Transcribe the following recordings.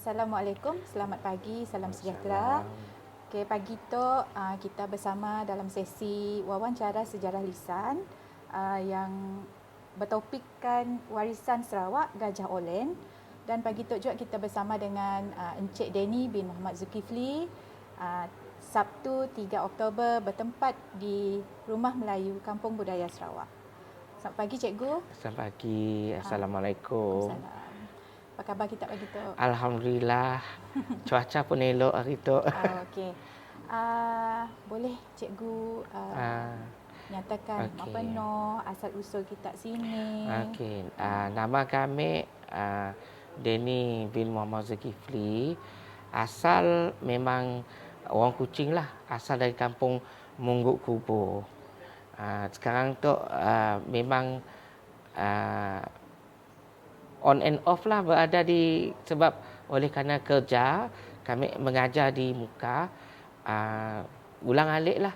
Assalamualaikum, selamat pagi, salam sejahtera. Okey, pagi tu kita bersama dalam sesi wawancara sejarah lisan yang bertopikkan warisan Sarawak Gajah Olen. Dan pagi tu juga kita bersama dengan Encik Denny bin Muhammad Zulkifli. Sabtu 3 Oktober bertempat di Rumah Melayu Kampung Budaya Sarawak. Selamat pagi Cikgu. Selamat pagi. Assalamualaikum. Waalaikumsalam. Apa khabar kita pagi tu? Alhamdulillah. Cuaca pun elok hari tu. Okey. Boleh Cikgu nyatakan nama penuh, asal usul kita sini. Okey. Nama kami Denny bin Muhammad Zulkifli. Asal memang orang Kuching lah. Asal dari kampung Mungguk Kubur. Sekarang tu memang on and off lah berada di, sebab oleh kerana kerja kami mengajar di Muka, ulang-alik lah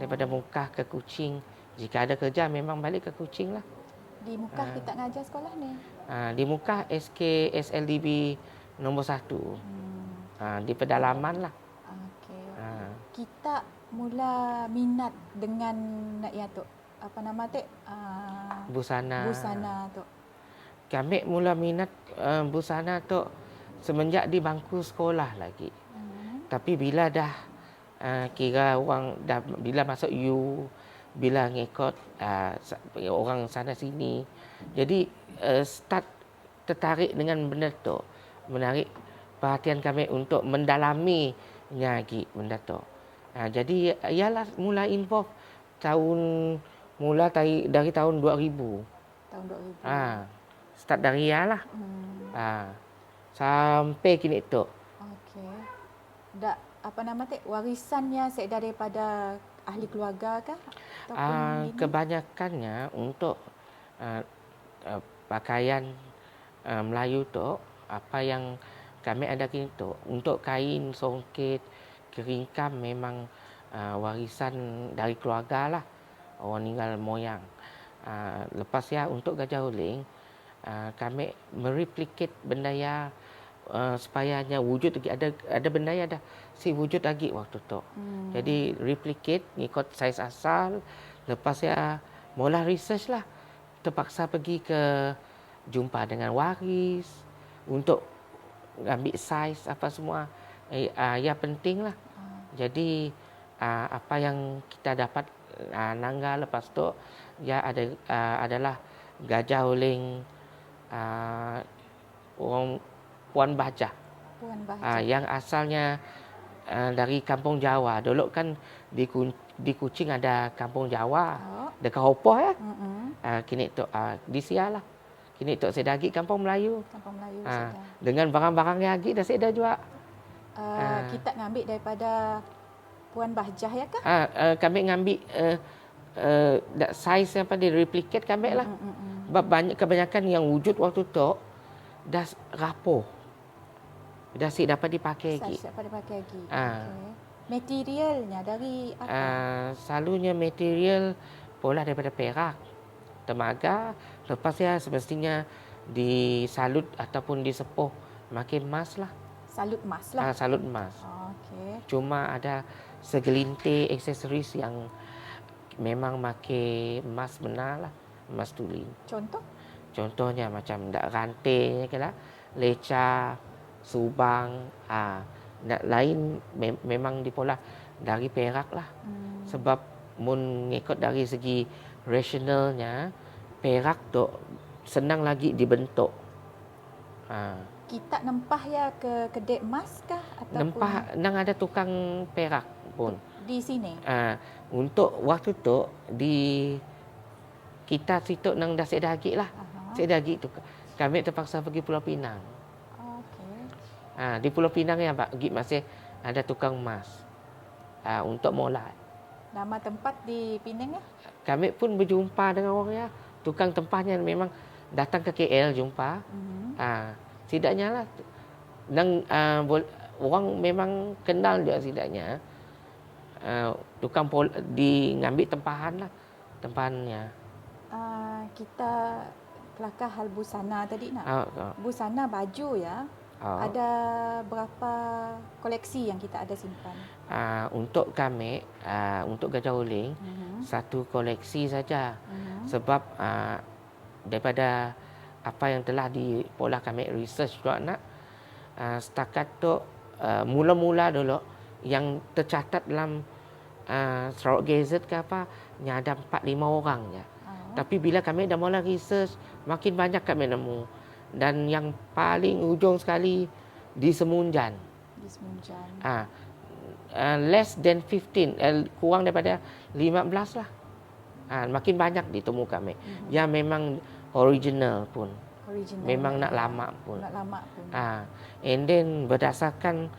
daripada Muka ke Kuching. Jika ada kerja memang balik ke Kuching lah. Di Muka kita ngajar sekolah ni? Di Muka SK SLDB nombor 1. Di pedalaman lah. Okey. Kita mula minat dengan nak ya tu apa nama tu? Busana. Busana tu. Kami mula minat busana tu semenjak di bangku sekolah lagi. Tapi bila dah kira orang dah bila masuk U, bila ngikut orang sana sini, jadi start tertarik dengan benda tu, menarik perhatian kami untuk mendalami lagi benda tu. Jadi ialah mula involve dari tahun 2000. Tahun 2000. Start dari lah. Sampai kini tu. Okey. Dak apa nama tu? Warisannya sekedar daripada ahli keluarga kah? Kebanyakannya untuk pakaian Melayu tu, apa yang kami ada kini tu, untuk kain, songket, keringkam memang warisan dari keluarga lah. Orang ninggal moyang. Lepas ya untuk Gajah Oling, kami mereplicate benda ya supaya wujud lagi, ada benda ya dah si wujud lagi waktu tu. Jadi replicate ngikut saiz asal. Lepas ya mula research lah, terpaksa pergi ke jumpa dengan waris untuk ambil saiz apa semua. Ya penting lah. Jadi apa yang kita dapat nangga lepas tu ya adalah Gajah Oling orang Puan Bahjah. Yang asalnya dari kampung Jawa. Dulu kan di Kuching ada kampung Jawa. Dekat Hopoh ya. Kini tu di Sia lah. Kini tu saya dagi kampung Melayu. Kampung Melayu dengan barang-barang yang lagi dah saya jual. Kita ngambil daripada Puan Bahjah ya kah? Kami ngambil saiz apa dia replicate kami lah. Sebab kebanyakan yang wujud waktu tu dah rapuh. Dah dapat dipakai lagi. Dapat dipakai lagi. Okay. Materialnya dari apa? Selalunya material pola daripada perak, temaga. Lepas ya semestinya disalut ataupun disepuh makin emas lah. Salut emas lah. Salut emas. Okay. Cuma ada segelintir aksesoris yang memang makin emas benar lah. Emas tuling. Contohnya macam rantai ke lah, leca, subang, lain memang dipola dari perak lah. Sebab mun ngikut dari segi rasionalnya, perak tu senang lagi dibentuk. Kita nempah ya ke kedai emas kah ataupun nempah nang ada tukang perak pun di sini? Untuk waktu tu di kita situ nang dah sedagi lah. Sedagi tu kami terpaksa pergi Pulau Pinang. Di Pulau Pinang ya Pak, masih ada tukang emas untuk mulai. Nama tempat di Pinang ya? Kami pun berjumpa dengan orang ya. Tukang tempahnya memang datang ke KL jumpa. Setidaknya lah orang memang kenal dia setidaknya. Tukang ngambil tempahan lah. Tempahannya. Kita kelakar hal busana tadi nak. Busana baju ya. Oh. Ada berapa koleksi yang kita ada simpan? Untuk kami, untuk Gajah Uling, satu koleksi saja. Sebab daripada apa yang telah pola kami research juga nak, setakat tu mula-mula dulu yang tercatat dalam Sarawak Gazette ke apa, hanya ada 4-5 orang je. Tapi bila kami dah mula research, makin banyak kami nemu. Dan yang paling ujung sekali di Semunjan. Di Semunjan. Less than 15, kurang daripada 15 lah. Makin banyak ditemu kami. Yang memang original pun. Memang nak lama pun. And then berdasarkan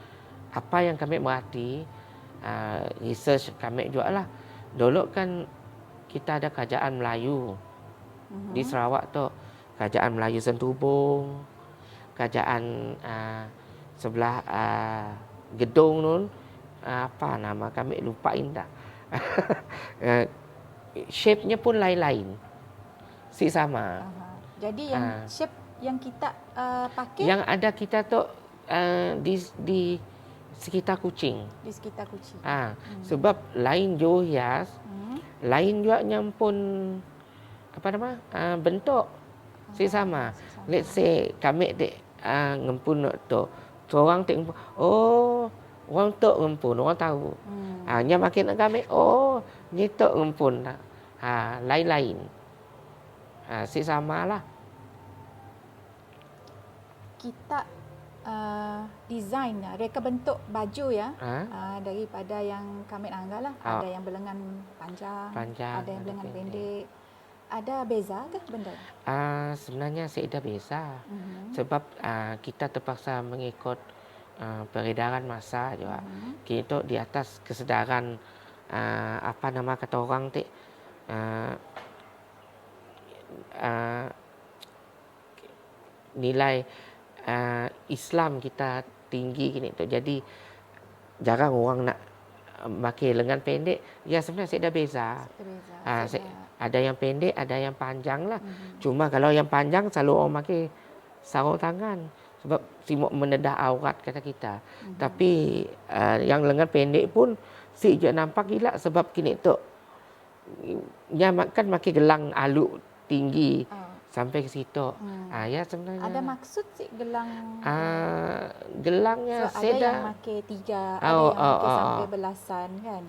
apa yang kami berhati, research kami juga lah. Dulu kan kita ada kerajaan Melayu di Sarawak tu. Kerajaan Melayu Sentubong, kerajaan sebelah gedung tu, apa nama kami lupain dah. Shape-nya pun lain-lain. Si sama. Jadi yang shape yang kita pakai, yang ada kita tu di sekitar Kuching. Di sekitar Kuching. Sebab lain Johor hias, lain juga nyampun apa nama bentuk si sama. Let's say kami dek ngempun tu, orang tek ngempun, oh orang tok ngempun, orang tahu. Nya makin kami, oh ni tok ngempun. Lain-lain. Si sama lah. Kita design, reka bentuk baju ya, daripada yang kami anggap lah. Ada yang berlengan panjang, ada yang berlengan pendek. Ada beza ke benda? Sebenarnya saya dah beza. Sebab kita terpaksa mengikut peredaran masa juga. Kita di atas kesedaran apa nama kata orang tu, nilai Islam kita tinggi gini tu. Jadi jarang orang nak pakai lengan pendek. Ya sebenarnya saya dah beza. Ada yang pendek, ada yang panjang lah. Cuma kalau yang panjang selalu orang pakai sarung tangan. Sebab simuk menedah aurat kata kita. Tapi yang lengan pendek pun si je nampak gila. Sebab kini tu dia kan pakai gelang alu tinggi sampai ke situ. Ya sebenarnya. Ada maksud si gelang? Gelangnya so, ada yang pakai 3, ada yang pakai sampai belasan kan?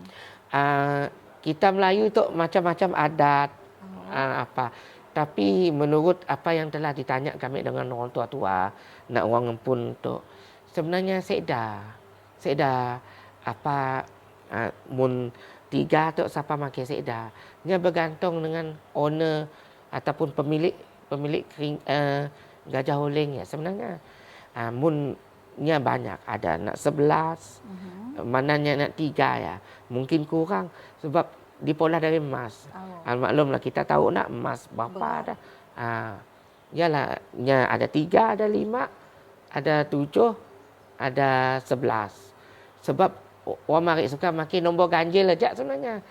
Kita Melayu tu macam-macam adat. Apa. Tapi menurut apa yang telah ditanya kami dengan orang tua-tua, nak orang ngempun tu, sebenarnya saya dah apa mun 3 tu siapa makan saya dah. Dia bergantung dengan owner ataupun pemilik Gajah Uling ya sebenarnya. Munnya banyak, ada nak 11, mananya nak 3 ya. Mungkin kurang sebab dipolah dari emas. Maklumlah kita tahu nak emas berapa dah. Yalah, ada 3, ada 5, ada 7, ada 11. Sebab orang mari suka makin nombor ganjil aja sebenarnya.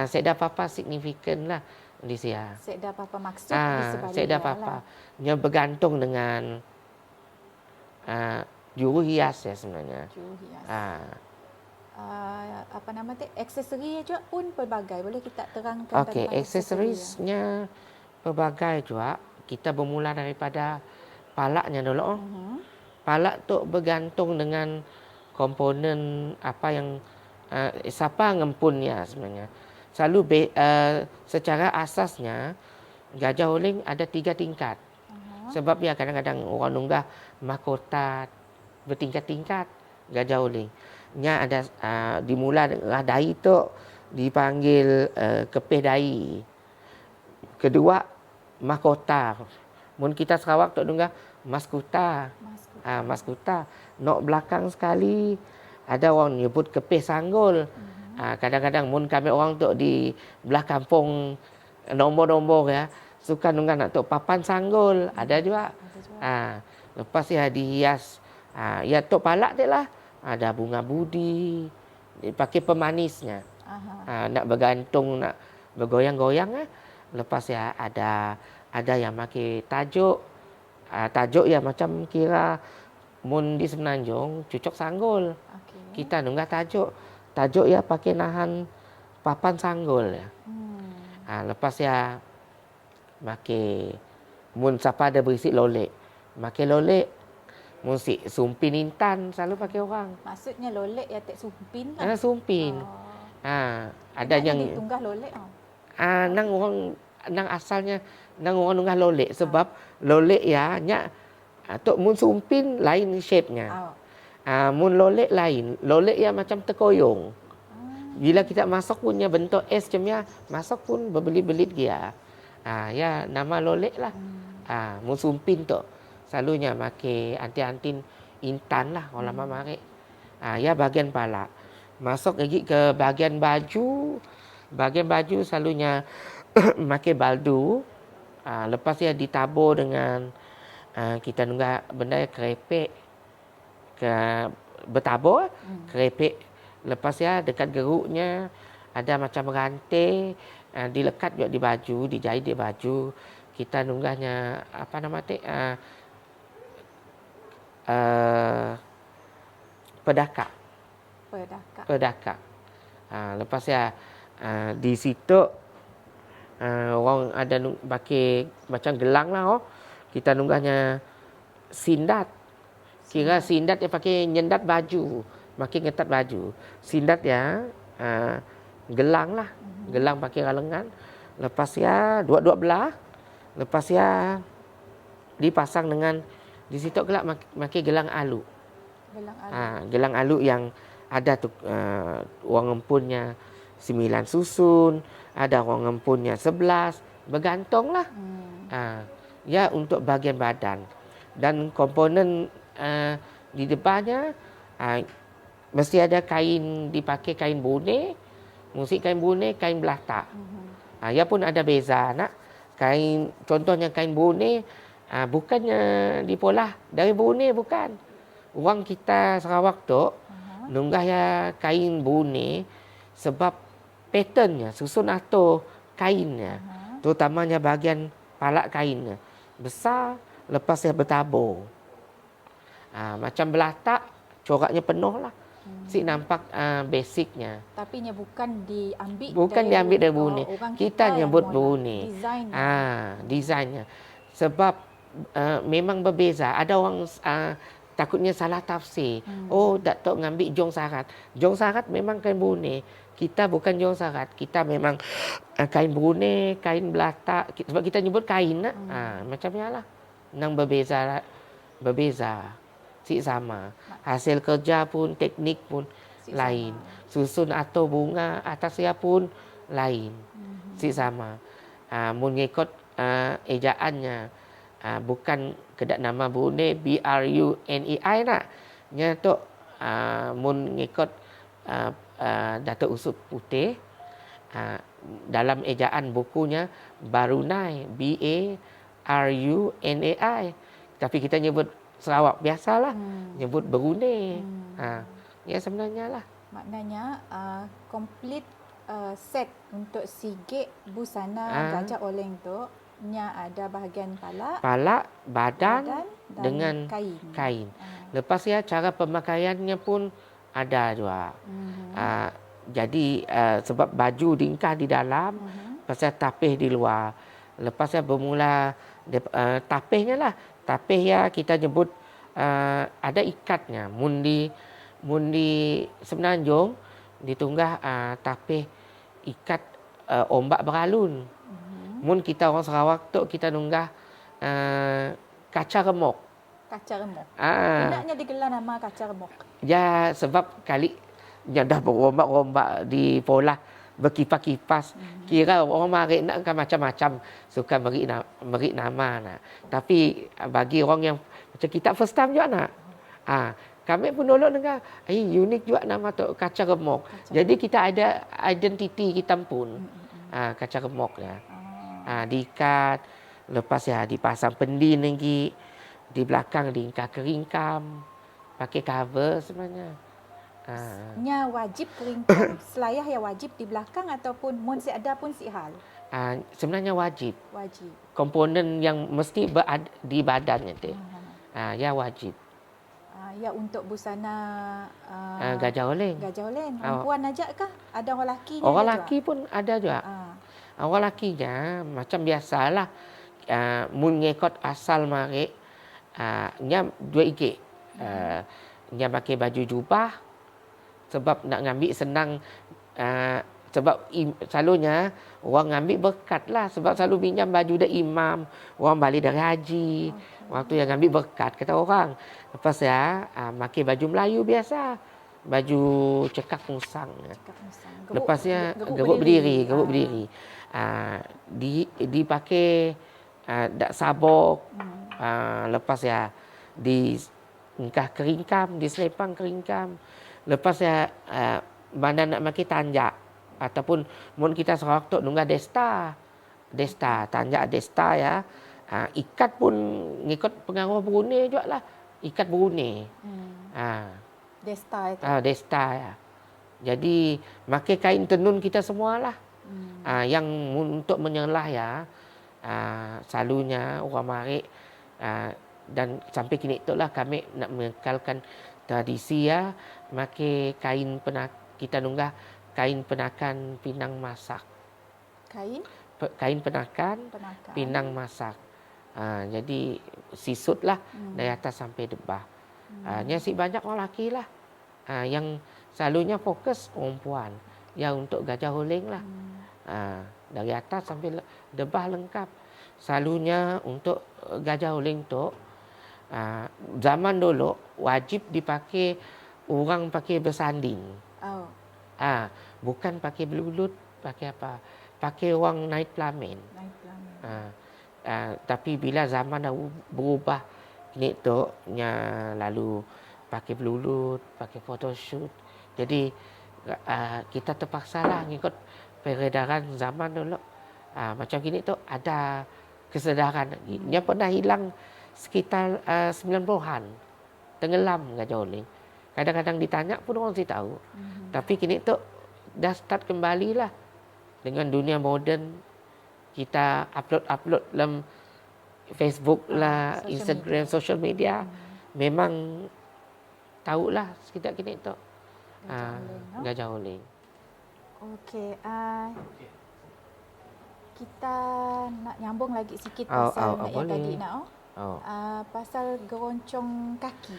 Saya dah apa signifikan lah di sini. Saya dah apa maksud di sebalik. Saya dah apa. Nya bergantung dengan juru hias ya sebenarnya. Juru hias. Apa nama tu? Aksesori juga pun pelbagai. Boleh kita terangkan? Okey, aksesorisnya pelbagai juga. Kita bermula daripada palaknya dulu. Palak tu bergantung dengan komponen apa yang siapa ngempunnya sebenarnya. Selalu secara asasnya Gajah Uling ada 3 tingkat. Sebab ya kadang-kadang orang nunggah mahkota bertingkat-tingkat Gajah Uling. Nya ada dimula dengan dai tu dipanggil kepih dai. Kedua mahkota. Mun kita Sarawak tu nunggah maskuta. Maskuta. Nok belakang sekali ada orang nyebut kepih sanggul. Kadang-kadang mun kami orang tu di belah kampung nombor-nombor ya, suka nunggah nak tu papan sanggul, ada juga. Lepas ya dihias. Ya tu palak dia lah. Ada bunga budi, dipakai pemanisnya. Nak bergantung, nak bergoyang-goyang. Lepas ya ada yang pakai tajuk. Tajuk ya macam kira mun di Semenanjung cucuk sanggul. Okey. Kita nunggah tajuk. Tajuk ya pakai nahan papan sanggul ya. Lepas ya pakai mun siapa ada berisi lolek. Pakai lolek. Mun si sumpin intan selalu pakai orang. Maksudnya lolek ya tak sumpin lah. Sumpin. Ada Kenapa yang ditunggah lolek nang orang nang asalnya nang orang nunggah lolek sebab lolek ya nya tok mun sumpin lain shape-nya. Mun lolek lain. Lolek ya macam terkoyong. Bila kita masuk punya bentuk S macamnya, masuk pun berbelit-belit dia. Ya nama lolek lah. Mun sumpin tu selalunya pakai antin-antin intan lah orang lama mari. Ya bahagian pala. Masuk lagi ke bahagian baju. Bahagian baju selalunya pakai baldu. Lepas dia ditabur dengan kita nunggah benda kerepek ke bertabur kerepek. Lepas ya dekat geruknya ada macam rantai dilekat juga di baju, dijahit di baju. Kita nunggahnya apa nama tu? Pedakak. Lepas ya di situ orang ada pakai macam gelang lah. Kita nunggahnya sindat. Kira sindat yang pakai nyendat baju. Makin ngetat baju. Sindat ya gelang lah. Gelang pakai lengan. Lepas ya dua-dua belah. Lepas ya dipasang dengan di situ kelak pakai gelang alu. Gelang alu yang ada tu orang empunnya 9 susun, ada orang empunnya 11, bergantung lah. Ya untuk bahagian badan. Dan komponen di depannya mesti ada kain dipakai kain bone, musik kain bone, kain belata. Ya pun ada beza nak. Kain contohnya kain bone bukannya dipolah dari bone bukan. Orang kita Sarawak tu nunggah ya kain bone sebab patternnya, susun atur kainnya. Terutamanya bahagian palak kainnya besar, lepas dia bertabur. Macam belatak coraknya penuh lah. Si nampak basicnya. Tapi nya bukan diambil dari bone. Kita nyebut bone. Desainnya. Sebab memang berbeza. Ada orang takutnya salah tafsir. Tak tahu ngambil jong sarat. Jong sarat memang kain bone. Kita bukan jong sarat. Kita memang kain bone, kain belatak. Sebab kita nyebut kain. Macamnya lah. Nang berbeza. Si sama. Hasil kerja pun, teknik pun lain. Susun atau bunga atas dia pun lain. Si sama. Mengikut ejaannya. Bukan kedak nama Brunei BRUNEI nak. Nya tu mengikut Datuk Usut Putih. Dalam ejaan bukunya Barunai BARUNAI. Tapi kita nyebut Sarawak biasalah. Nyebut Brunei. Ya sebenarnya lah. Maknanya komplit set untuk sigit busana Gajah Oleng tu nya ada bahagian palak, badan dengan kain. Lepas ya cara pemakaiannya pun ada juga. Jadi sebab baju ringkas di dalam, pasal tapih di luar. Lepas ya bermula tapihnya lah. Tapih ya kita nyebut ada ikatnya. Mun di Semenanjung ditunggah tapih ikat ombak beralun. Mun kita orang Sarawak tu kita nunggah kaca remok. Kenapa digelar nama kaca remok? Ya sebab kali dah berombak-ombak di polah berkipas-kipas. Kira orang mari nak kan macam-macam suka beri nama nak. Tapi bagi orang yang macam kita first time juga nak. Kami pun dulu dengar, unik juga nama tu kaca remok. Jadi kita ada identiti kita pun. Kaca remok ya. Diikat, lepas ya dipasang pendin lagi. Di belakang diingkat keringkam. Pakai cover sebenarnya. Nya wajib keringkam. Selayah yang wajib di belakang ataupun mun si ada pun si hal. Sebenarnya wajib. Komponen yang mesti di badannya tu. Ya wajib. Ya, untuk busana Gajah Oleng. Gajah Oleng. Perempuan ajak kah? Ada orang lelaki ni Orang ada lelaki pun ada juga. Ah. Orang lakinya macam biasalah. Mun ngikut asal mari, nya dua ikik. Nya pakai baju jubah sebab nak ngambil senang. Sebab selalunya orang ngambil berkat lah. Sebab selalu pinjam baju dari imam. Orang balik dari haji. Waktu yang ngambil berkat, kata orang. Lepas ya, pakai baju Melayu biasa. Baju cekak musang. Lepasnya geruk berdiri. Dipakai dak sabuk. Lepas ya, di engkah keringkam, di selepang keringkam. Lepas ya, mana nak pakai tanjak. Ataupun mun kita Sarawak tu nunggah desta, tanjak desta ya. Ikat pun ngikut pengaruh Brunei juga lah. Ikat Brunei. Desta itu. Desta ya. Jadi pakai kain tenun kita semualah. Yang untuk menyelah ya. Selalunya orang mari dan sampai kini itulah kami nak mengekalkan tradisi ya. Pakai kain kita nunggah kain penakan pinang masak. Kain penakan pinang masak. Jadi sisut lah dari atas sampai debah. Nya banyak orang lelaki lah. Yang selalunya fokus perempuan. Yang untuk Gajah Oleng lah. Dari atas sampai debah lengkap. Selalunya untuk Gajah Oleng tu, zaman dulu wajib dipakai, orang pakai bersanding. Bukan pakai belulut, pakai apa? Pakai orang naik pelamin. Tapi bila zaman dah berubah, ni tu lalu pakai belulut, pakai photoshoot. Jadi kita terpaksa lah ngikut peredaran zaman dulu. Macam gini tu ada kesedaran. Dia pernah hilang sekitar 90-an. Tenggelam Gajah Oleng. Kadang-kadang ditanya pun orang tidak tahu. Tapi kini tu dah start kembali lah. Dengan dunia moden, kita upload dalam Facebook lah, Instagram, social media. Memang tahulah sekitar kini tu. Gajah Oleng. Okey. Kita nak nyambung lagi sikit pasal yang tadi nak. Pasal geroncong kaki.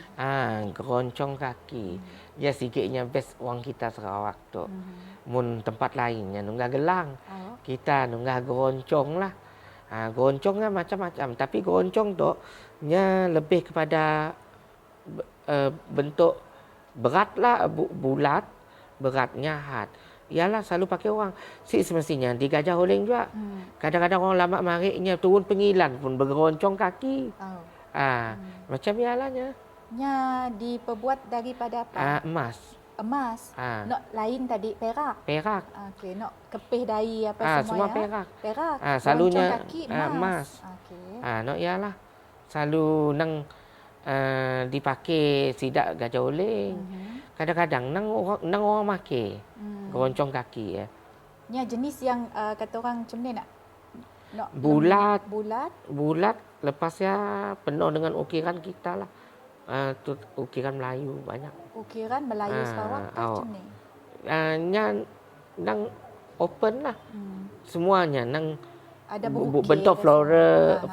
Geroncong kaki. Ya sikitnya best orang kita Sarawak tu. Mun tempat lainnya nunggah gelang. Kita nunggah geroncong lah. Geroncong kan macam-macam. Tapi geroncong tu nya lebih kepada bentuk berat lah, bulat, beratnya hat. Ialah selalu pakai orang. Semestinya di Gajah Oleng juga. Kadang-kadang orang lama mariknya turun pengilan pun bergeroncong kaki. Macam ialahnya. Nya diperbuat daripada apa? Emas. Nak lain tadi perak. Okey, nak kepih dai apa semua ya? Perak. Selalunya kaki emas. Nak ialah selalu nang dipakai sidak Gajah Oleng. Kadang-kadang nang orang makai geroncong kaki ya. Nya jenis yang kata orang macam ni nak bulat lepas ya penuh dengan ukiran kita lah. Ukiran Melayu banyak. Ukiran Melayu Sarawak macam ni. Nya nang open lah. Semuanya nang ada bentuk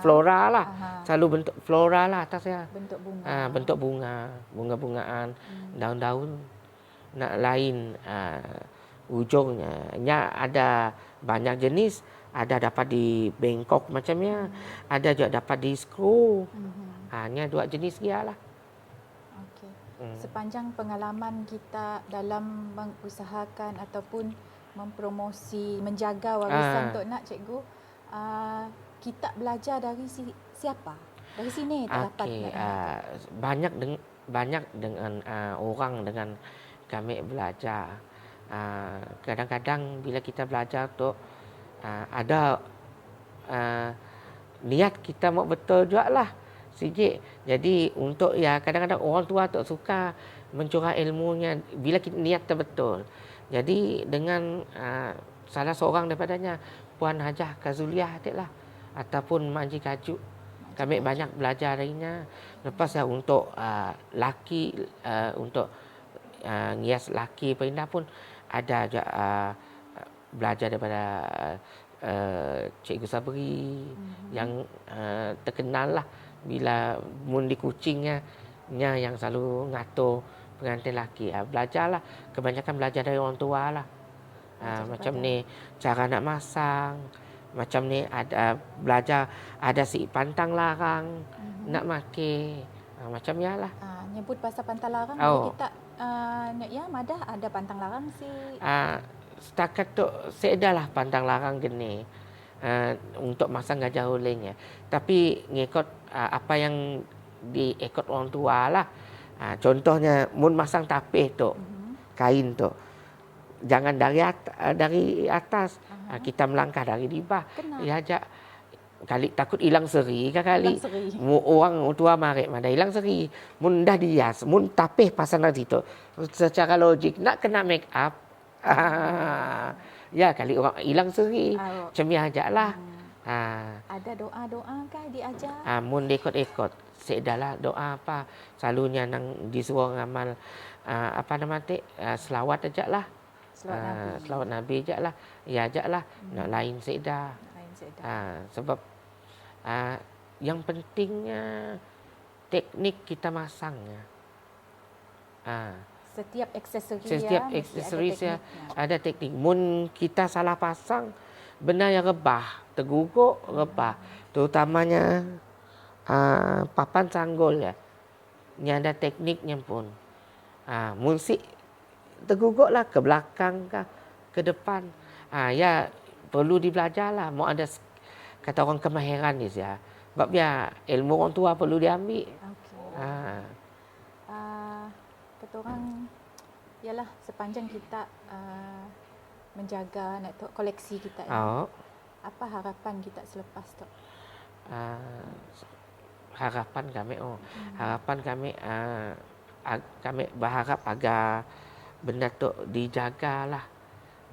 flora lah. Selalu bentuk flora lah atas ya. Bentuk bunga. Bentuk bunga-bungaan, daun-daun nak lain ujungnya. Nya ada banyak jenis. Ada dapat di Bangkok macamnya. Ada juga dapat di Skru. Nya dua jenis dia lah. Okey. Sepanjang pengalaman kita dalam mengusahakan ataupun mempromosi, menjaga warisan Tok Nak, cikgu, kita belajar dari siapa? Dari sini terdapat banyak dengan orang dengan kami belajar. Kadang-kadang bila kita belajar tu ada niat kita mau betul juga lah sikit. Jadi untuk ya kadang-kadang orang tua tak suka mencurah ilmunya bila kita niat terbetul. Jadi dengan salah seorang daripadanya Puan Hajah Kazuliah lah ataupun Mak Haji Kaju Kami banyak belajar darinya. Lepas untuk laki, untuk ngias laki perindah pun ada juga belajar daripada Cikgu Sabri yang terkenal lah bila mun di Kuchingnya yang selalu ngatur pengantin laki. Belajarlah, kebanyakan belajar dari orang tua lah. Macam ni cara nak masang, macam ni ada belajar ada si pantang larang nak make, macam ya lah. Nyebut pasal pantang larang, kita Nek Ya Madah ada pantang larang si. Setakat tu saya lah pantang larang gini untuk masang gajah huling ya. Tapi ngikut apa yang diikut orang tua lah. Contohnya mun masang tapih tu, kain tu, jangan dari atas, kita melangkah dari di bawah. Ya ajak kali takut hilang seri kan kali. Orang tua marik mana hilang seri. Mun dah dias, mun tapih pasang dari situ. Secara logik nak kena make up. Ya kali orang hilang seri. Macam ni ajaklah. Ada doa-doa kah diajar? Mun ikut-ikut. Sedalah doa apa. Selalunya nang disuruh ngamal apa nama tu? Selawat ajaklah. Selawat Nabi ajaklah. Ya ajaklah. Nak lain sedah. Sebab yang pentingnya teknik kita masangnya. Setiap aksesoris ada teknik. Mun kita salah pasang, benda yang rebah, terguguk rebah. Terutamanya papan sanggul ya. Ini ada tekniknya pun. Mun si terguguklah ke belakang kah, ke depan. Ya perlu dibelajarlah. Mau ada kata orang kemahiran ni ya. Sebab ya ilmu orang tua perlu diambil. Kata orang ialah sepanjang kita menjaga koleksi kita apa harapan kita selepas tu? Harapan kami kami berharap agar benda tu dijagalah.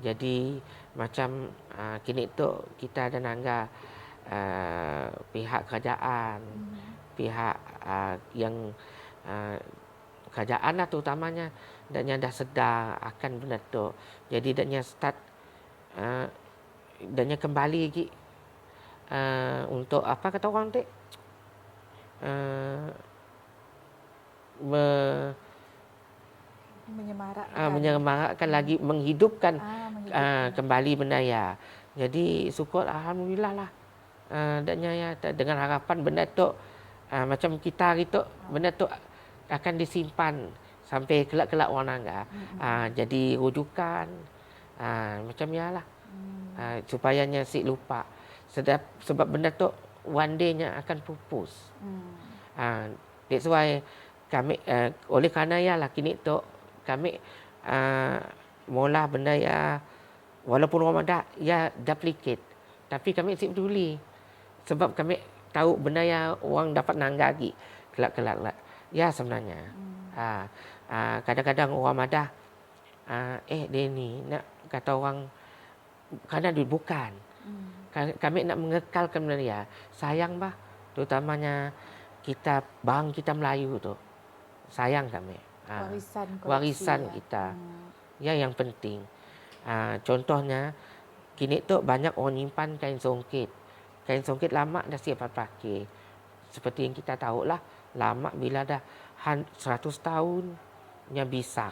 Jadi macam kini tu kita ada nangga pihak kerajaan, pihak yang kerajaan lah terutamanya, dan dah sedar akan benda tu. Jadi dan start dan kembali lagi untuk apa kata orang tu? Menyemarakkan lagi, menghidupkan kembali benda ya. Jadi syukur alhamdulillah lah. Dan ya dengan harapan benda tu macam kita hari tu benda tu akan disimpan sampai kelak-kelak orang nangga. Jadi rujukan macam ya lah. Supayanya si lupa. Sebab benda tu one day-nya akan pupus. That's why kami oleh kerana ya lah kini tu kami mula benda ya walaupun orang ada ya duplicate, tapi kami si peduli sebab kami tahu benda ya orang dapat nangga lagi kelak-kelak ya sebenarnya. Kadang-kadang orang ada dia ni nak kata orang kerana duit bukan. Kami nak mengekalkan benda ya. Sayang bah, terutamanya kita bang kita Melayu tu. Sayang kami. Warisan kita. Ya yang penting. Contohnya kini tu banyak orang nyimpan kain songket. Kain songket lama dah siap pakai. Seperti yang kita tahu lah, lama bila dah 100 tahun nya bisa.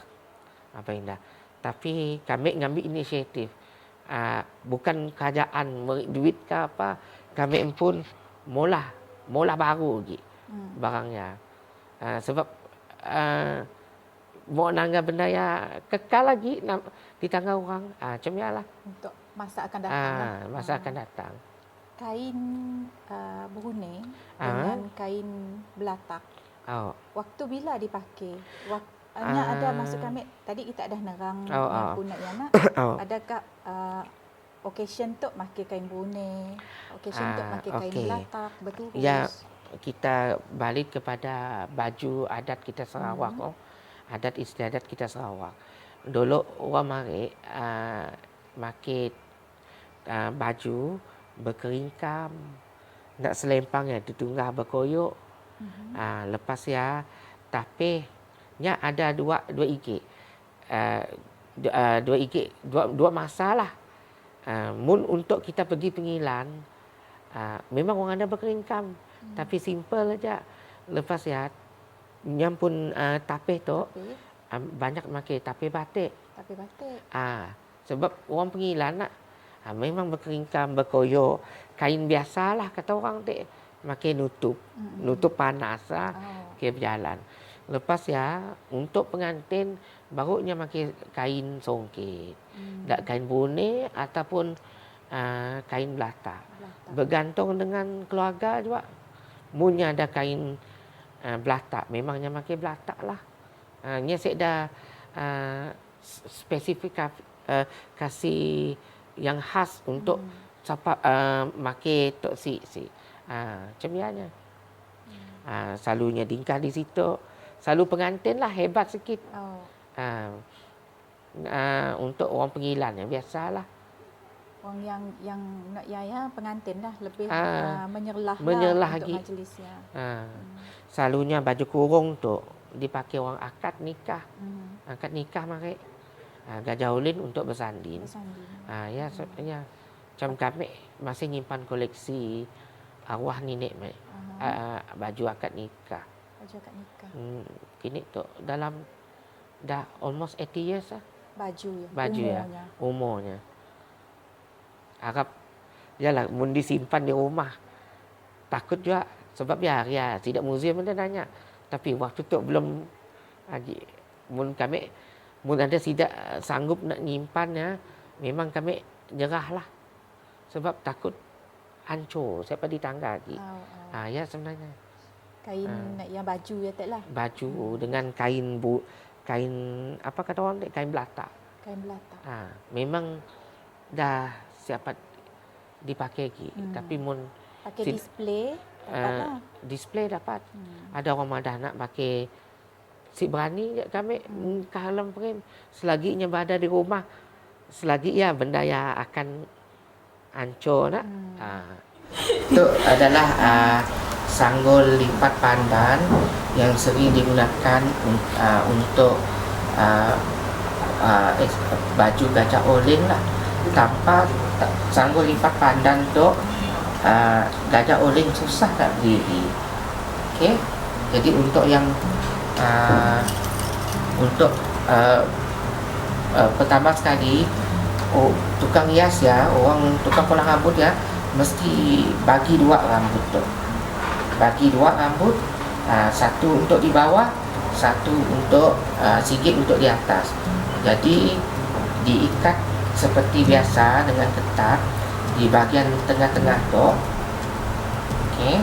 Apa yang dah. Tapi kami ngambil inisiatif. Bukan kerajaan beri duit ke apa, kami pun mula baru lagi barangnya. Sebab mau nangga benda ya kekal lagi di tangan orang. Macam ya lah. Untuk masa akan datang. Masa akan datang. Kain Brunei dengan kain belatak. Waktu bila dipakai? Ada maksud kami tadi kita dah nerang punat yana. Adakah occasion tu pakai kain Brunei, occasion tu pakai kain belatak, berturus? Ya, kita balik kepada baju adat kita Sarawak. Adat istiadat kita Sarawak. Dulu orang mari pakai baju berkeringkam. nak selempang ya ditunggah berkoyok. Lepas ya tapi nya ada dua igik. Dua masalah. Mun untuk kita pergi pengilan, memang orang ada berkeringkam, tapi simple aja. Lepas ya, nyampun tapeh tu banyak pakai tapeh batik. Tapeh batik. Sebab orang pengilan nak memang berkeringkam, berkoyok, kain biasalah kata orang tu, pakai nutup panas ke berjalan. Lepas ya untuk pengantin barunya pakai kain songket, tak kain brunei ataupun kain belata. Bergantung dengan keluarga juga. Munnya ada kain belata, memangnya pakai belata lah. Nya saya dah spesifik kasih yang khas untuk siapa pakai tok si. Macam biasa. Selalunya dingkah di situ. Selalu pengantin lah hebat sikit. Untuk orang pengilan yang biasalah. Orang yang nak ya pengantin lah lebih menyerlah lagi untuk majlisnya. Selalunya baju kurung tu dipakai orang akad nikah. Akad nikah pakai gajah ulin untuk bersandin. Ya sebenarnya macam kami masih nyimpan koleksi arwah nenek baju akad nikah. Baju akad nikah. Kini tu dalam dah almost 80 years lah. Baju ya. Umurnya. Harap yalah mun disimpan di rumah. Takut juga sebab ya tidak museum ada nanya. Tapi waktu tu belum lagi mun ada tidak sanggup nak nyimpan ya, memang kami nyerahlah. Sebab takut hancur siapa di tangga lagi. Ya sebenarnya. Kain yang baju ya tak lah. Baju dengan kain apa kata orang kain belata. Kain belata. Memang dah siapa dipakai lagi. Tapi mun pakai display dapatlah. Display dapat. Ada orang madah nak pakai si berani kami kalau frame selaginya berada di rumah selagi ya benda yang akan hancur nak. Itu adalah sanggul lipat pandan yang sering digunakan untuk baju gajah ulin lah. Tanpa sanggul lipat pandan tu gajah ulin susah nak berdiri. Okey. Jadi untuk yang pertama sekali tukang hias ya, orang tukang pola rambut ya mesti bagi dua rambut tu. Bagi dua rambut, satu untuk di bawah, satu untuk sikit untuk di atas. Jadi diikat seperti biasa dengan ketat di bahagian tengah-tengah tu. Okey.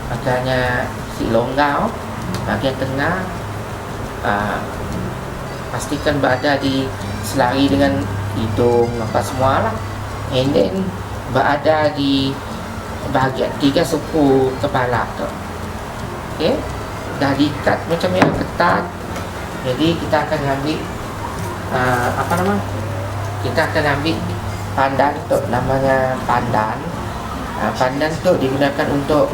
Makanya si longgar bahagian tengah pastikan berada di selari dengan hidung apa semualah. And then berada di bahagian 3 suku kepala tu. Okey. Dah diikat macam yang ketat. Jadi kita akan ambil kita akan ambil pandan tu, namanya pandan. Pandan tu digunakan untuk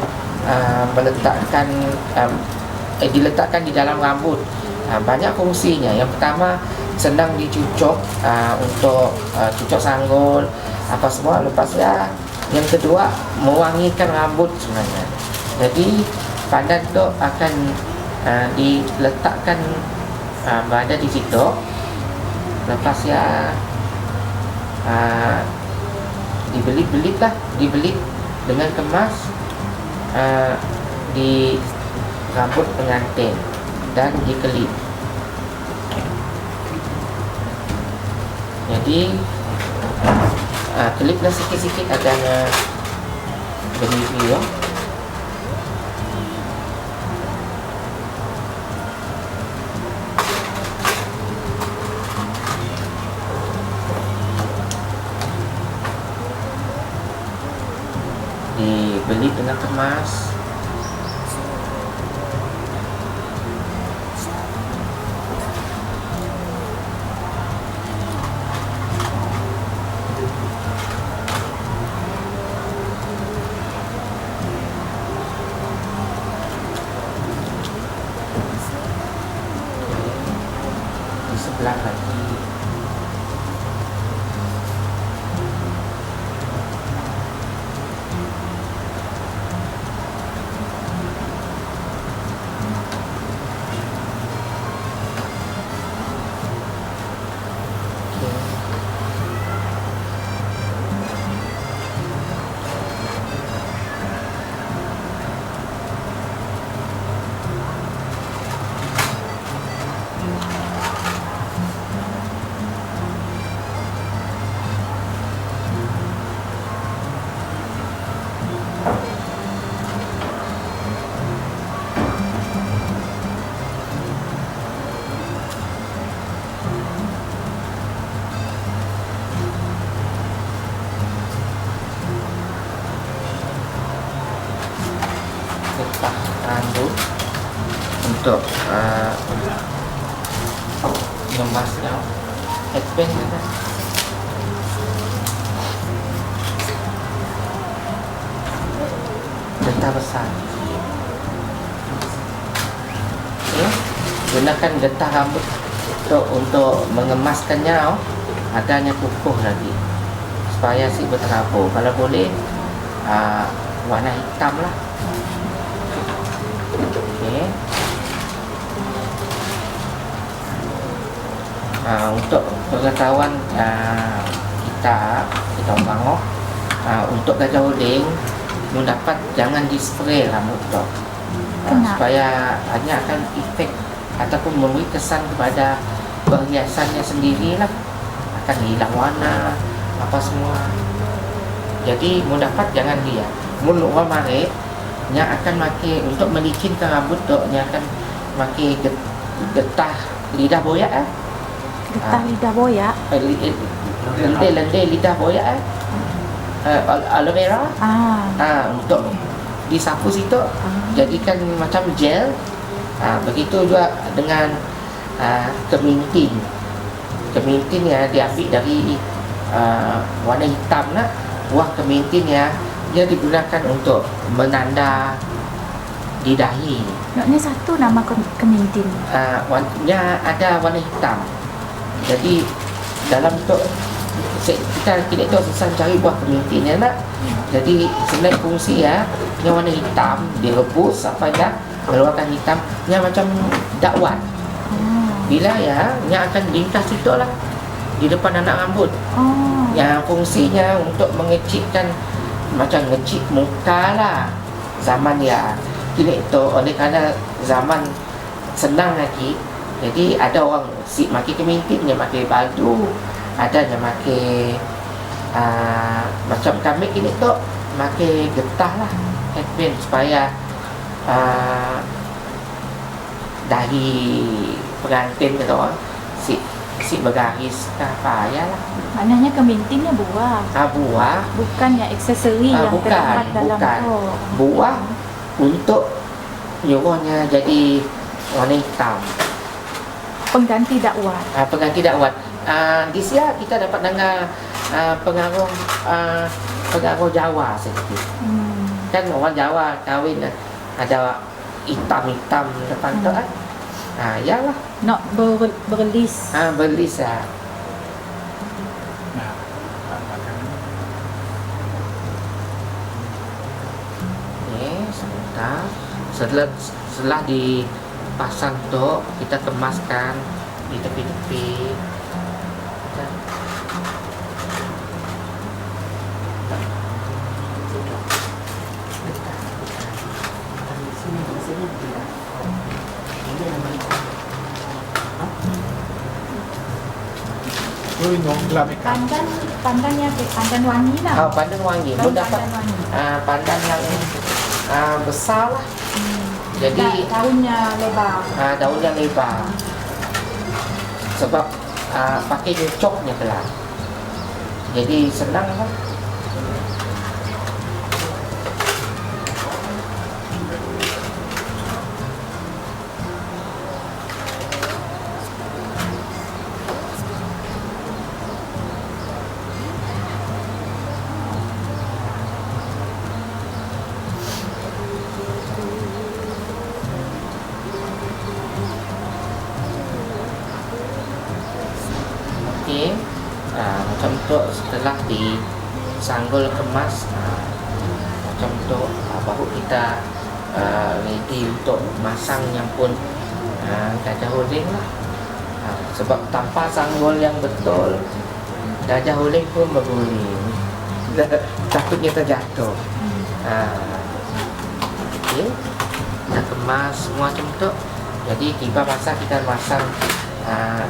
diletakkan di dalam rambut. Banyak fungsinya. Yang pertama senang dicucuk untuk cucuk sanggul apa semua. Lepas ya yang kedua mewangikan rambut sebenarnya. Jadi pandan tu akan diletakkan berada di situ. Lepas ya dibelit dengan kemas di rambut pengantin dan dikelip. Jadi keliplah sikit-sikit agaknya berdiri. Dibelit dengan kemas. untuk ngemasnya. Headband ada. Getah besar. Ya, gunakan getah rambut untuk mengemaskannya agarnya kukuh lagi supaya si berterabur. Kalau boleh warna hitam lah. Okey. Untuk pengetahuan kita orang untuk gajah holding mendapat jangan di spray rambut tu. Supaya hanya akan efek ataupun memberi kesan kepada perhiasannya sendirilah, akan hilang warna apa semua. Jadi mendapat jangan dia. Mun orang mari nya akan pakai untuk melicinkan rambut tu, nya akan pakai getah lidah boyak Getah lidah boyak. Lendir lidah boyak aloe vera. Untuk disapu situ jadikan macam gel. Begitu juga dengan keminting. Keminting ya diambil dari warna hitam lah. Buah keminting ya dia digunakan untuk menanda di dahi. Ini satu nama keminting. Warnanya ada warna hitam. Jadi dalam tu kita tu susah cari buah kemintingnya nak. Jadi sebenarnya fungsi ya, yang warna hitam direbus sampai dah keluarkan hitam, yang macam dakwan. Bila ya, yang akan lintas itu lah di depan anak rambut. Yang fungsinya untuk mengecikkan macam ngecik muka lah. Zaman ya kini tu oleh kerana zaman senang lagi, jadi ada orang si pakai keminting, dia pakai baju, ada yang pakai macam kami kini tu pakai getah lah, headband supaya dari pengantin kata orang si bergaris ke apa ya lah. Maknanya kemintingnya buah. Buah. Bukan yang aksesori yang terdapat dalam tu. Buah untuk nyuruhnya jadi warna hitam. Pengganti dakwah. Pengganti dakwah. Di sini kita dapat dengar pengaruh Jawa sedikit. Kan orang Jawa kahwin ada hitam-hitam depan tu kan. Yalah. Nak berlis. Berlis lah. Setelah dipasang tu, kita kemaskan di tepi-tepi. Pandannya pandan wangi lah. Pandan wangi. Mendapat pandan yang besar lah. Jadi daunnya lebar. Daunnya lebar. Sebab pakai nyucoknya telah. Jadi senang lah. Macam tu setelah disanggul kemas, macam tu baru kita ready untuk masang yang pun gajah holding lah. Sebab tanpa sanggul yang betul, gajah holding pun berguling. Takutnya terjatuh. Okey, kita kemas semua macam tu. Jadi tiba masa kita masang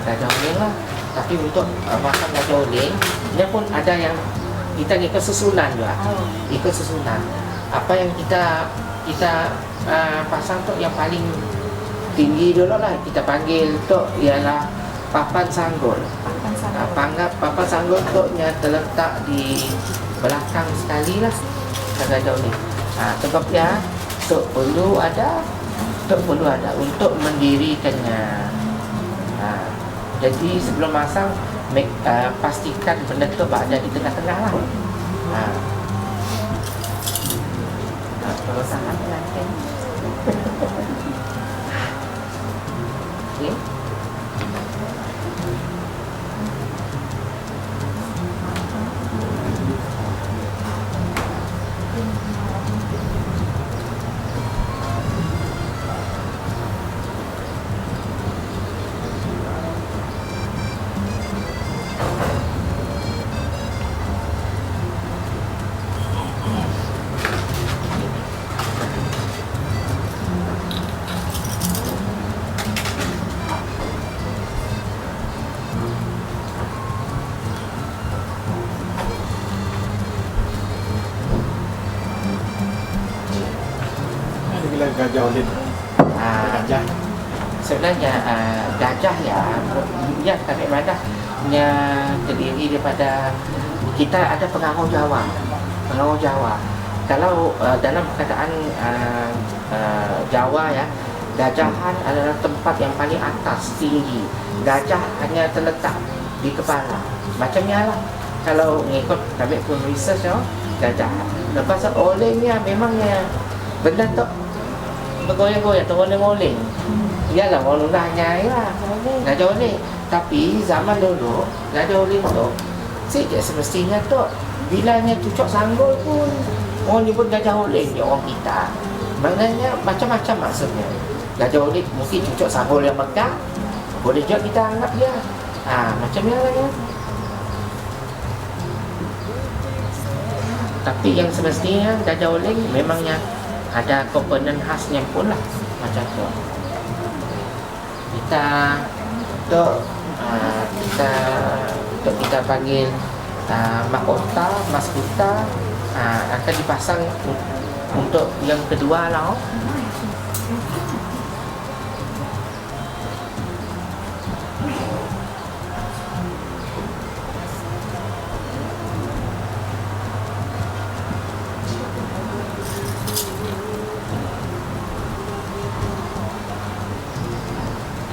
gajah holding lah. Tapi untuk masang gajah holding, dia pun ada yang kita ikut susunan juga. Ikut susunan. Apa yang kita pasang tu yang paling tinggi dulu lah. Kita panggil tu ialah papan sanggul. Papan sanggul tu nya terletak di belakang sekali lah gajah holding. Sebab ya tu perlu ada Tok perlu ada untuk mendirikannya. Jadi sebelum masang pastikan benda tu ada di tengah-tengah lah. Kalau salah kan. Okey. Gajah Olin. Gajah. Sebenarnya gajah ya kami madahnya terdiri daripada kita ada pengarau Jawa. Kalau dalam perkataan Jawa ya, gajahan adalah tempat yang paling atas, tinggi. Gajah hanya terletak di kepala. Macamnya lah. Kalau mengikut kami pun research gajah. Lepas tu olengnya memangnya benda tu bergoyang-goyang, teroleng-oleng. Iyalah, orang lunahnya lah gajah oleng. Tapi zaman dulu gajah oleng tu sejak semestinya tu bilanya cucuk sanggul pun orang nyebut gajah oleng ni orang kita. Maknanya macam-macam maksudnya. Gajah oleng mungkin cucuk sanggul yang megah, boleh juga kita anggap dia macamnya lah ya. Tapi yang semestinya gajah oleng memangnya ada komponen khasnya pun lah macam tu. Kita panggil mahkota, maskuta akan dipasang untuk yang kedua lah.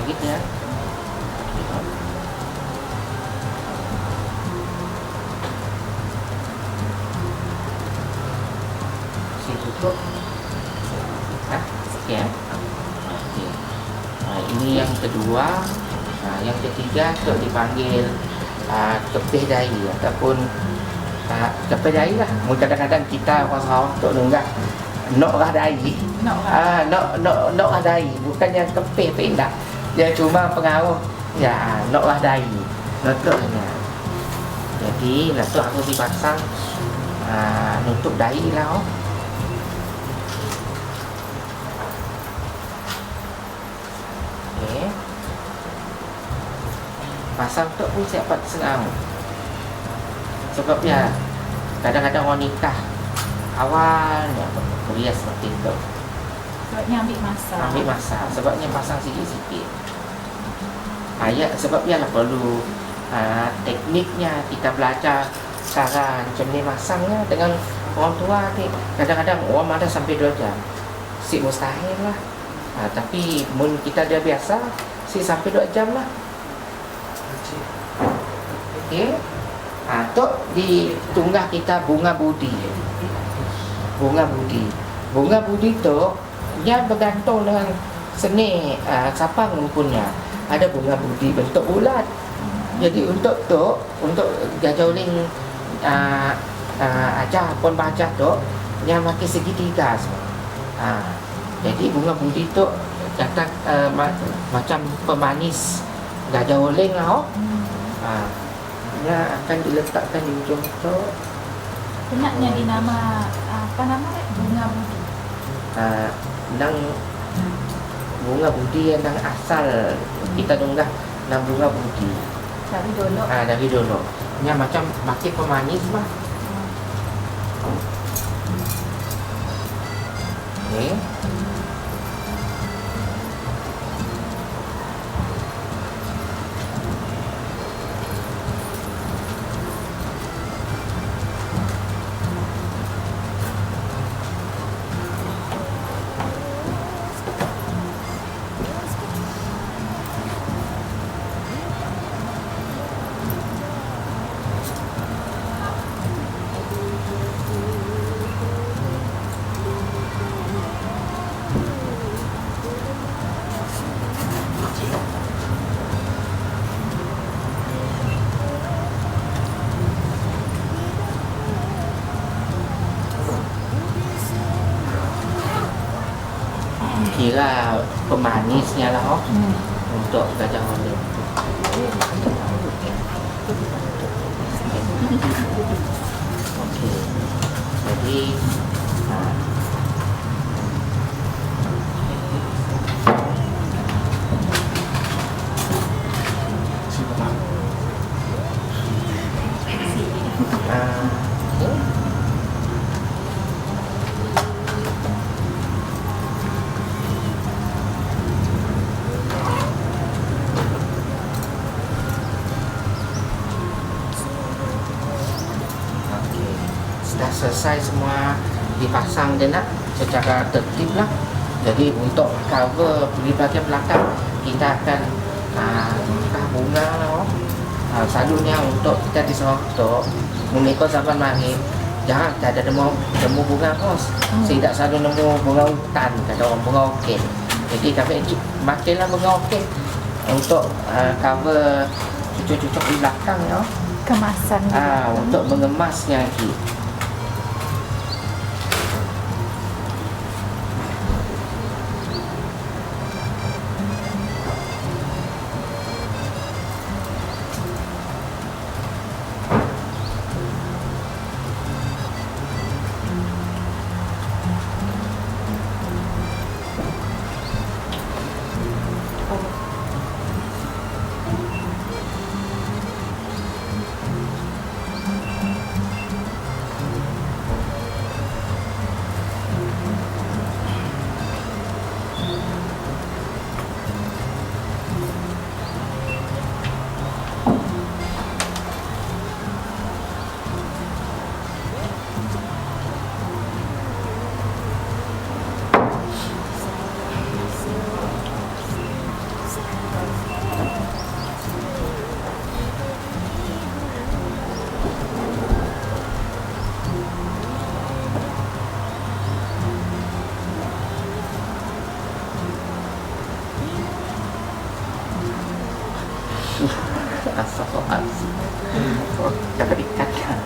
Begitu ya. Si tutup. Okey ya. Okey. Ini yang kedua. Yang ketiga tu dipanggil kepih dai ataupun kepih dai lah. Kadang-kadang kita orang Sarawak tu nenggak nok lah dai. Nok lah dai, bukannya kepih pindah. Dia cuma pengaruh nok lah dai. Notoknya. Jadi notok harus dipasang nutup dai lah. Okey. Pasang tu pun siap setengah. Sebabnya kadang-kadang orang nikah awalnya berias seperti itu. Sebabnya ambil masa. Sebabnya pasang sikit-sikit. Sebabnya lah perlu tekniknya kita belajar cara macam ni masangnya dengan orang tua ni. Kadang-kadang orang ada sampai 2 jam. Si mustahil lah. Tapi mun kita dah biasa, si sampai 2 jam lah. Okey. Tu di tunggah kita bunga budi. Bunga budi tu dia bergantung dengan seni siapa mempunyai. Ada bunga budi bentuk bulat. Jadi untuk gajah oleng ajar pun baca tu yang pakai segitiga semua. Jadi bunga budi tu kata macam pemanis gajah oleng lah. Dia akan diletakkan di ujung tu. Kenaknya dinama apa nama bunga budi. Nang bunga budi yang asal kita tunggah nang bunga budi dari dulu nya macam pakai pemanis mah. Okey. kira pemanisnya lah untuk gajah Holland. Okey. Jadi dah selesai semua dipasang je nak secara tertib lah. Jadi untuk cover di bahagian belakang kita akan buka bunga lah. Selalunya untuk kita di Sarawak mengikut zaman maghrib jangan tak ada nemu bunga bos. Saya tak selalu nemu bunga hutan, kata orang bunga orkid. Jadi kami makinlah bunga orkid untuk cover cucuk-cucuk di belakang ya. Kemasan Untuk mengemasnya lagi. Astagfirullahaladzim. Jangan dikatkan.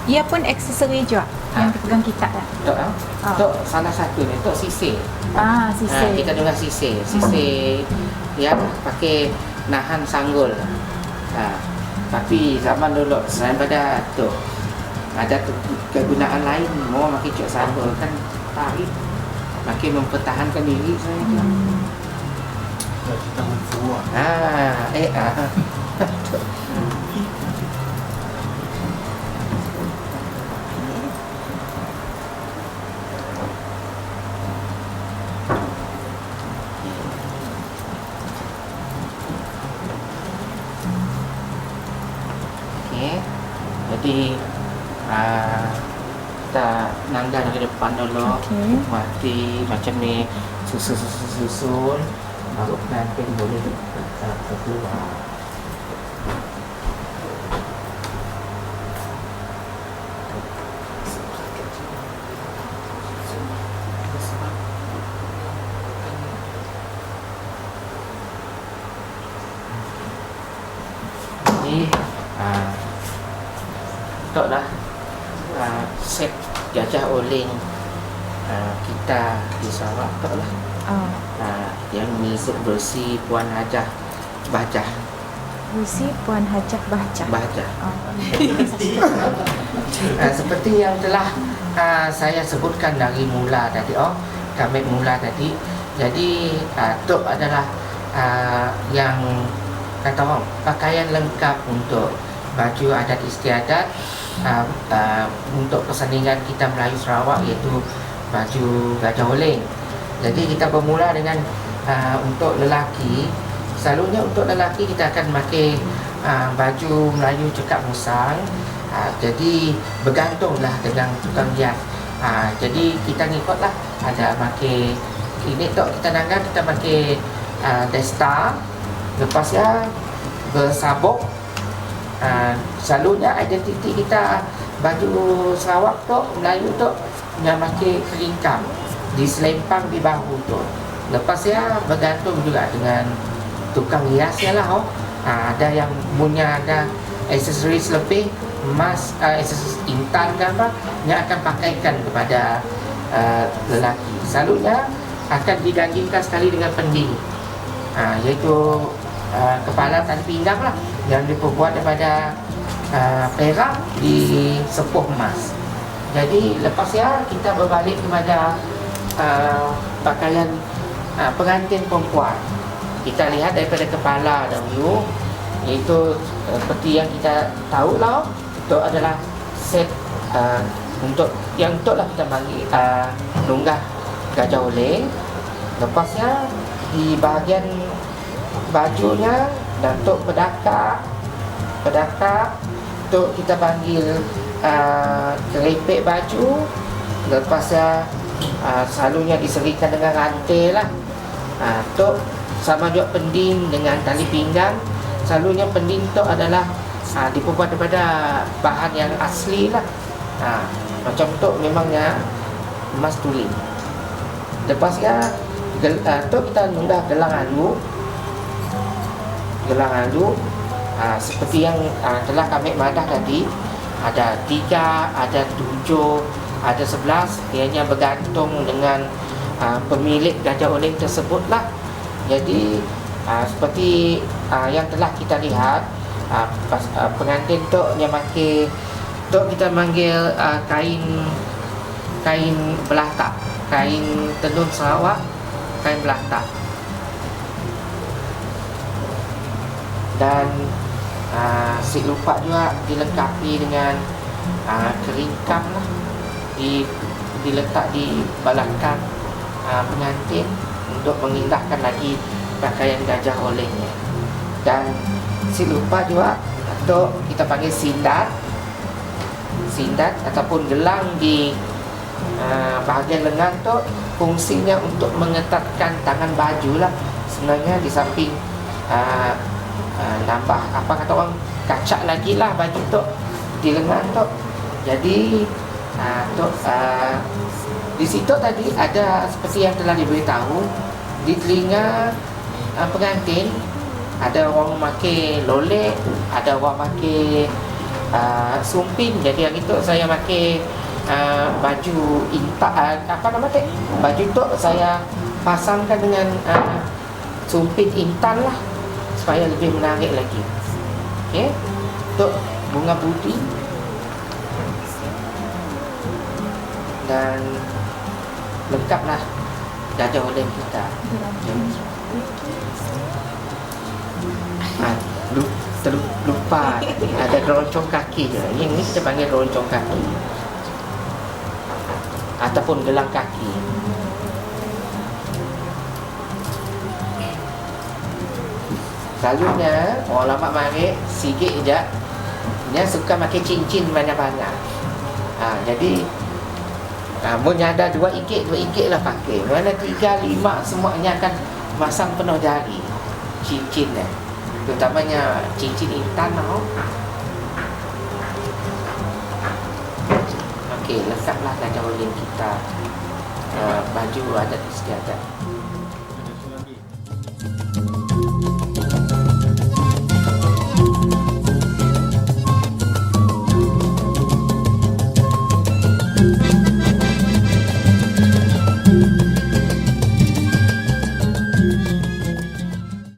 Ia pun aksesori juga yang dipegang kita kan. Untuk salah satu ni untuk sisir. Sisir. Kita dengar sisir. Sisir yang pakai nahan sanggul. Tapi zaman dulu selain pada tu ada kegunaan lain. Mau makin cuk sanggul kan tarik. Makin mempertahankan diri saya tu. Kita menfuah. Jadi kita nanggal ke depan dulu, mati macam ni susun, baru nanti boleh keluar. Ini tok dah set gajah oling kita di Sarawak tok lah. Yang mengikut versi Puan Hajah Bahjah. Versi Puan Hajah Bahjah. Seperti yang telah saya sebutkan dari mula tadi, kami mula tadi Jadi tok adalah yang kata orang pakaian lengkap untuk baju adat istiadat untuk persandingan kita Melayu Sarawak, iaitu baju Gajah Oleng. Jadi kita bermula dengan untuk lelaki. Selalunya untuk lelaki kita akan pakai baju Melayu cekap musang. Jadi bergantunglah dengan tukang hias. Jadi kita ngikutlah, ada pakai ini tok kita nangan, kita pakai desta, lepas ya bersabuk. Selalunya identiti kita baju Sarawak tok, Melayu tok yang pakai keringkam di selempang di bahu tu. Lepas ya bergantung juga dengan tukang hiasnya lah. Ada yang punya ada aksesoris lebih, emas, aksesoris intan ke apa, yang akan pakaikan kepada lelaki. Selalunya akan digandingkan sekali dengan pending, iaitu kepala tali pinggang lah, yang diperbuat daripada perak di sepuh emas. Jadi lepas ya kita berbalik kepada pakaian pengantin perempuan. Kita lihat daripada kepala dahulu, iaitu seperti yang kita tahu lah, itu adalah set untuk yang untuk lah kita bagi longgah Gajah Oleng. Lepasnya di bahagian bajunya dan untuk pedakak untuk kita panggil keripik baju. Lepasnya selalunya diserikan dengan rantai lah. Untuk sama juga pending dengan tali pinggang. Selalunya pending tu adalah diperbuat daripada bahan yang asli lah. Macam tu memangnya emas tuling. Lepasnya tu kita nunggah gelang alu. Seperti yang telah kami madah tadi, ada 3, ada 7, ada 11. Ianya bergantung dengan pemilik Gajah Oleng tersebut lah. Jadi seperti yang telah kita lihat, pengantin tu yang pakai tu kita panggil kain belatak, kain tenun Sarawak, kain belatak. Dan si lupa juga dilengkapi dengan keringkam lah, diletak di belakang pengantin untuk mengindahkan lagi pakaian Gajah Olengnya. Dan si lupa juga atau kita panggil sindat ataupun gelang di bahagian lengan tu, fungsinya untuk mengetatkan tangan baju lah. Sebenarnya di samping nambah apa kata orang, kacak lagi lah baju tu di lengan tu. Jadi di situ tadi ada seperti yang telah diberitahu, di telinga pengantin ada orang pakai lolek, ada orang pakai sumpin. Jadi yang itu saya pakai baju intak, apa nama tu, baju tu saya pasangkan dengan sumpin intan lah, supaya lebih menarik lagi. Okey, untuk bunga budi. Dan lengkaplah Gajah Oleng kita. Lupa ada roncong kaki je. Yang ni kita panggil roncong kaki ataupun gelang kaki. Selalunya orang lama mari sikit je, dia suka pakai cincin banyak-banyak. Jadi punya ada 2 ringgit lah pakai. Mana 3, 5 semuanya akan masang penuh jari cincin ni. Terutamanya cincin intan tau. Okey, lengkaplah Gajah Oleng kita baju adat istiadat.